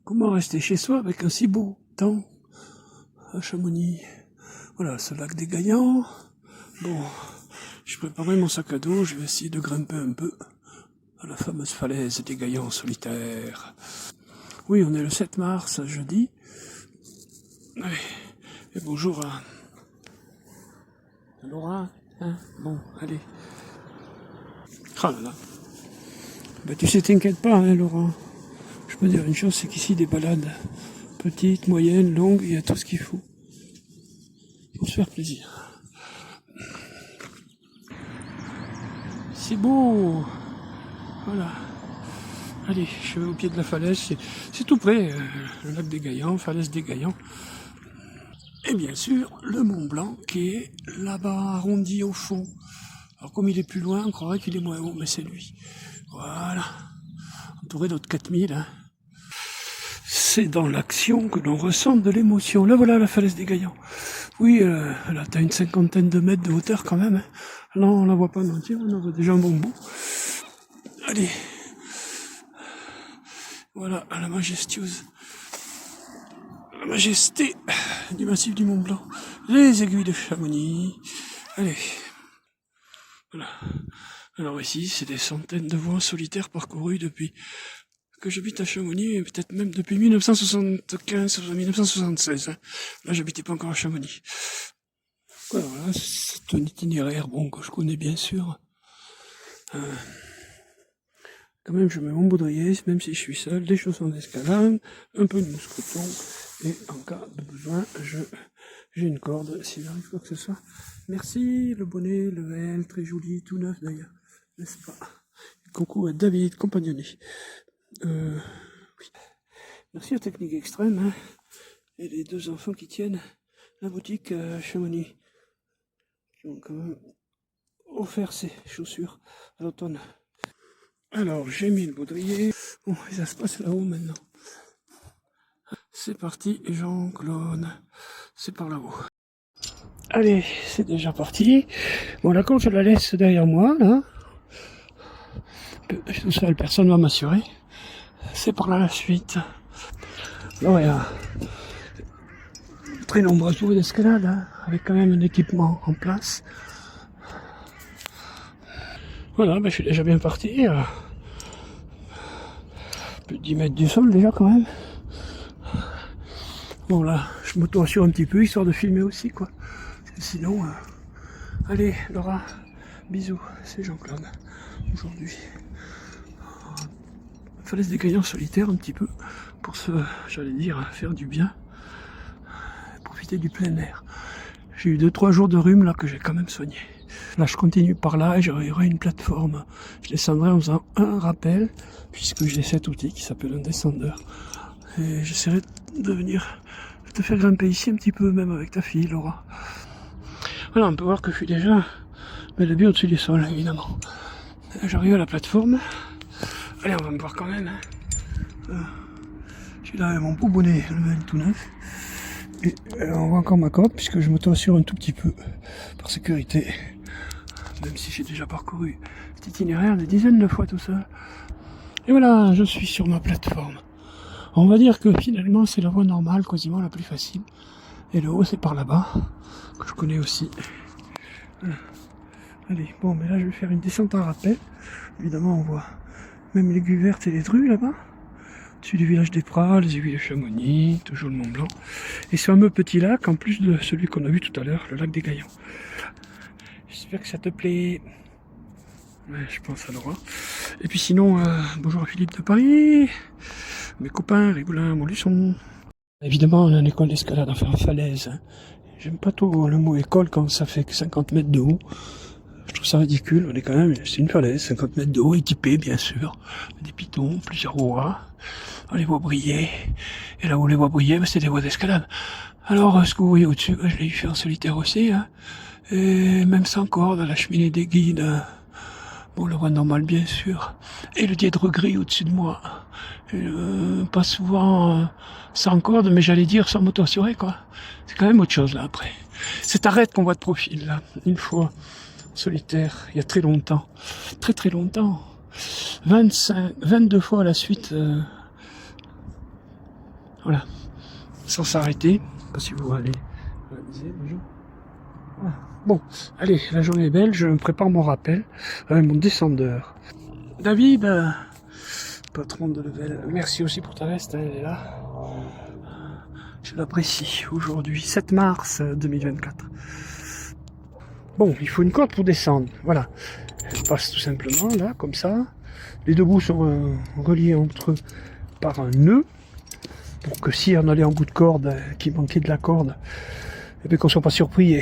Comment rester chez soi avec un si beau temps à Chamonix? Voilà, ce lac des Gaillans. Bon, j'ai préparé mon sac à dos, je vais essayer de grimper un peu à la fameuse falaise des Gaillans solitaires. Oui, on est le 7 mars, jeudi. Allez, et bonjour à Laura. Hein, bon, allez. Ah là là. Ben, tu sais, t'inquiète pas, hein, Laura. Je peux dire une chose, c'est qu'ici, des balades petites, moyennes, longues, il y a tout ce qu'il faut pour se faire plaisir. C'est beau. Voilà. Allez, je vais au pied de la falaise, c'est tout près, le lac des Gaillans, falaise des Gaillans. Et bien sûr, le Mont Blanc qui est là-bas, arrondi au fond. Alors comme il est plus loin, on croirait qu'il est moins haut, mais c'est lui. Voilà. Entouré d'autres 4000. Hein. C'est dans l'action que l'on ressent de l'émotion. Là voilà la falaise des Gaillans. Oui, là t'as une 50aine de mètres de hauteur quand même. Hein. Non, on la voit pas en entier, on en voit déjà un bon bout. Allez. Voilà, la majestueuse. La majesté du massif du Mont Blanc. Les aiguilles de Chamonix. Allez. Voilà. Alors ici, c'est des centaines de voies solitaires parcourues depuis que j'habite à Chamonix, et peut-être même depuis 1975 ou 1976. Hein. Là, j'habitais pas encore à Chamonix. Voilà, c'est un itinéraire, bon, que je connais bien sûr. Quand même, je mets mon baudrier, même si je suis seul, des chaussons d'escalade, un peu de mousqueton, et en cas de besoin, j'ai une corde, s'il arrive quoi que ce soit. Merci, le bonnet, le L, très joli, tout neuf d'ailleurs, n'est-ce pas? Coucou à David, compagnonné. Oui. Merci à Technique Extrême, hein, et les deux enfants qui tiennent la boutique Chamonix, qui ont quand même offert ces chaussures à l'automne. Alors, j'ai mis le baudrier. Bon, et ça se passe là-haut maintenant. C'est parti, Jean-Claude. C'est par là-haut. Allez, c'est déjà parti. Bon, la corde, je la laisse derrière moi, là. Je suis tout seul, personne ne va m'assurer. C'est par là la suite. Là, il y a très nombreuses voies d'escalade, hein, avec quand même un équipement en place. Voilà, ben, je suis déjà bien parti. Plus de 10 mètres du sol déjà quand même. Bon là, je m'auto-assure un petit peu, histoire de filmer aussi quoi. Sinon, allez Laura, bisous, c'est Jean-Claude. Aujourd'hui, falaise des Gaillans solitaires un petit peu, pour se, j'allais dire, faire du bien, profiter du plein air. J'ai eu 2-3 jours de rhume là que j'ai quand même soigné. Là je continue par là et j'aurai une plateforme. Je descendrai en faisant un rappel, puisque j'ai cet outil qui s'appelle un descendeur. Et j'essaierai de venir te faire grimper ici un petit peu, même avec ta fille Laura. Voilà, on peut voir que je suis déjà le bien au-dessus du sol, évidemment. J'arrive à la plateforme. Allez, on va me voir quand même. Hein. Je suis là avec mon beau bonnet, le tout neuf. Et on voit encore ma corde, puisque je m'auto-assure un tout petit peu, par sécurité. Même si j'ai déjà parcouru cet itinéraire des dizaines de fois tout seul. Et voilà, je suis sur ma plateforme. On va dire que finalement c'est la voie normale, quasiment la plus facile. Et le haut c'est par là-bas, que je connais aussi. Allez, bon, mais là je vais faire une descente à rappel. Évidemment on voit même l'aiguille verte et les drues là-bas. Au-dessus du village des Pras, les aiguilles de Chamonix, toujours le Mont Blanc. Et ce fameux petit lac, en plus de celui qu'on a vu tout à l'heure, le lac des Gaillans. J'espère que ça te plaît. Ouais, je pense à Laura. Et puis sinon, bonjour à Philippe de Paris, mes copains, Rigolin, Montluçon. Évidemment, on a une école d'escalade, enfin en falaise. Hein. J'aime pas trop le mot école quand ça fait que 50 mètres de haut. Je trouve ça ridicule, on est quand même, c'est une falaise, 50 mètres de haut, équipée bien sûr. Des pitons, plusieurs voies. On les voit briller. Et là où on les voit briller, c'est des voies d'escalade. Alors, ce que vous voyez au-dessus, je l'ai fait en solitaire aussi. Hein. Et même sans corde, la cheminée des guides. Bon, la voie normale, bien sûr. Et le dièdre gris au-dessus de moi. Pas souvent sans corde, mais j'allais dire sans moto-assuré, quoi. C'est quand même autre chose, là, après. Cette arête qu'on voit de profil, là, une fois, solitaire, il y a très longtemps. Très, très longtemps. 22 fois à la suite. Voilà, sans s'arrêter. Si vous allez réaliser, bonjour. Voilà. Bon, allez, la journée est belle, je me prépare mon rappel avec mon descendeur. David, patron de Level, merci aussi pour ta veste, hein, elle est là. Je l'apprécie. Aujourd'hui, 7 mars 2024. Bon, il faut une corde pour descendre. Voilà. Elle passe tout simplement là, comme ça. Les deux bouts sont reliés entre eux par un nœud. Pour que si on allait en bout de corde, qu'il manquait de la corde, et bien qu'on soit pas surpris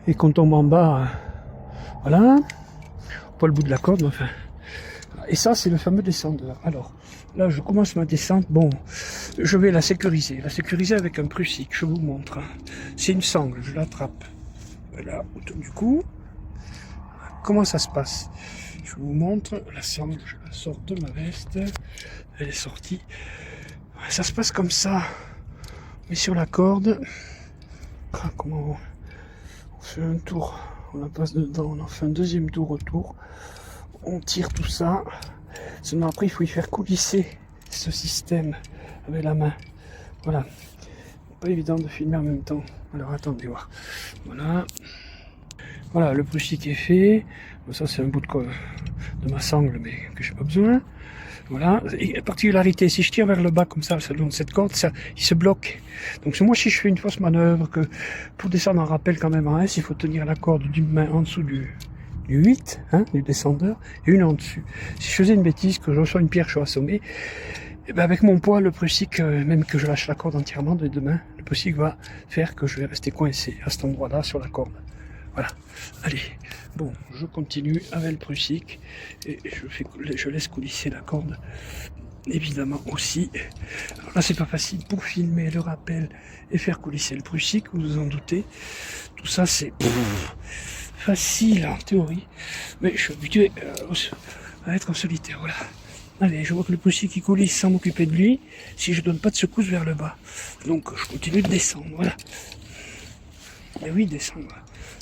et qu'on tombe en bas. Voilà. Pas le bout de la corde, mais enfin. Et ça, c'est le fameux descendeur. Alors, là, je commence ma descente. Bon, je vais la sécuriser. La sécuriser avec un prussique, je vous montre. C'est une sangle, je l'attrape. Voilà, autour du cou. Comment ça se passe? Je vous montre. La sangle, je la sors de ma veste. Elle est sortie. Ça se passe comme ça. Mais sur la corde. Comment on fait un tour? On la passe dedans, on en fait un deuxième tour autour. On tire tout ça. Seulement après, il faut y faire coulisser ce système avec la main. Voilà. Pas évident de filmer en même temps. Alors attendez voir. Voilà. Voilà, le prussique est fait. Bon, ça c'est un bout de ma sangle, mais que j'ai pas besoin. Voilà. Et la particularité, si je tire vers le bas comme ça, le long de cette corde, ça, il se bloque. Donc moi, si je fais une fausse manœuvre, que pour descendre en rappel quand même en S, il faut tenir la corde d'une main en dessous du 8, hein, du descendeur, et une en dessus. Si je faisais une bêtise, que je reçois une pierre, je suis assommé, et ben avec mon poids, le prussique, même que je lâche la corde entièrement de deux mains, le prussique va faire que je vais rester coincé à cet endroit-là sur la corde. Voilà. Allez. Bon, je continue avec le prussique et je laisse coulisser la corde. Évidemment aussi. Alors là, c'est pas facile pour filmer le rappel et faire coulisser le prussique, vous vous en doutez. Tout ça, c'est facile en théorie, mais je suis habitué à être en solitaire. Voilà. Allez, je vois que le prussique il coulisse sans m'occuper de lui, si je donne pas de secousse vers le bas. Donc, je continue de descendre. Voilà. Et oui, descendre.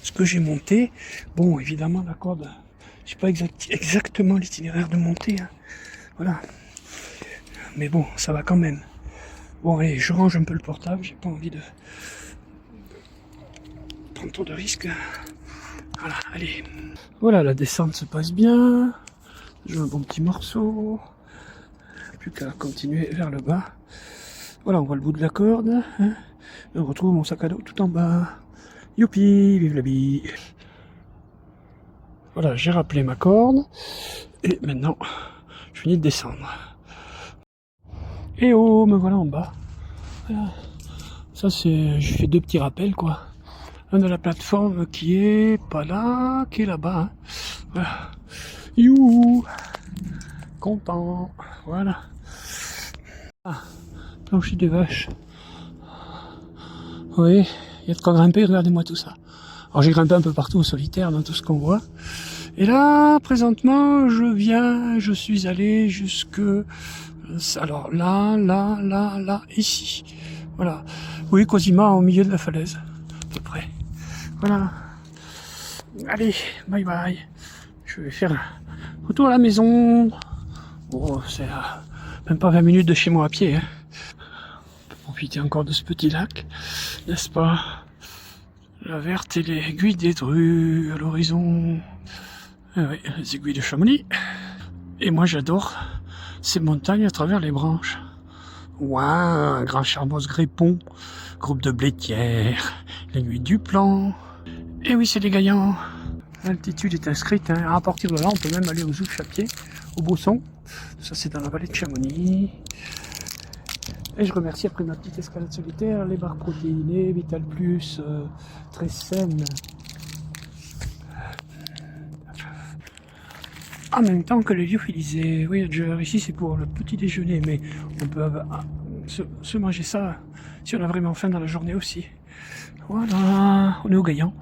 Ce que j'ai monté, bon, évidemment, la corde, je sais pas exactement l'itinéraire de montée. Hein. Voilà. Mais bon, ça va quand même. Bon, allez, je range un peu le portable, j'ai pas envie de prendre trop de risques. Voilà, allez. Voilà, la descente se passe bien. Je veux un bon petit morceau. Plus qu'à continuer vers le bas. Voilà, on voit le bout de la corde. Hein. Je retrouve mon sac à dos tout en bas. Youpi, vive la vie. Voilà, j'ai rappelé ma corde. Et maintenant, je finis de descendre. Et oh, me voilà en bas. Voilà. Ça, c'est... J'ai fait deux petits rappels, quoi. Un de la plateforme qui est pas là, qui est là-bas. Hein. Voilà. Youhou. Content. Voilà. Ah, plancher des vaches. Oui, il y a de quoi grimper, regardez-moi tout ça. Alors j'ai grimpé un peu partout au solitaire, dans tout ce qu'on voit. Et là, présentement, je suis allé jusque... Alors là, ici. Voilà. Oui, quasiment au milieu de la falaise, à peu près. Voilà. Allez, bye bye. Je vais faire un retour à la maison. Oh, c'est même pas 20 minutes de chez moi à pied. Hein. On peut profiter encore de ce petit lac, n'est-ce pas? La verte et les aiguilles des drues à l'horizon. Ah oui, les aiguilles de Chamonix. Et moi j'adore ces montagnes à travers les branches. Ouah, Grand Charmoz Grépon, groupe de Blétière, l'aiguille du Plan. Et oui, c'est des gaillants. L'altitude est inscrite. Hein. À partir de là, on peut même aller aux Ouches à pied, au Bosson. Ça, c'est dans la vallée de Chamonix. Et je remercie, après ma petite escalade solitaire, les barres protéinées, Vital Plus, très saines. En même temps que les lyophilisés. Voyager, ici c'est pour le petit déjeuner, mais on peut se manger ça si on a vraiment faim dans la journée aussi. Voilà, on est au Gaillan.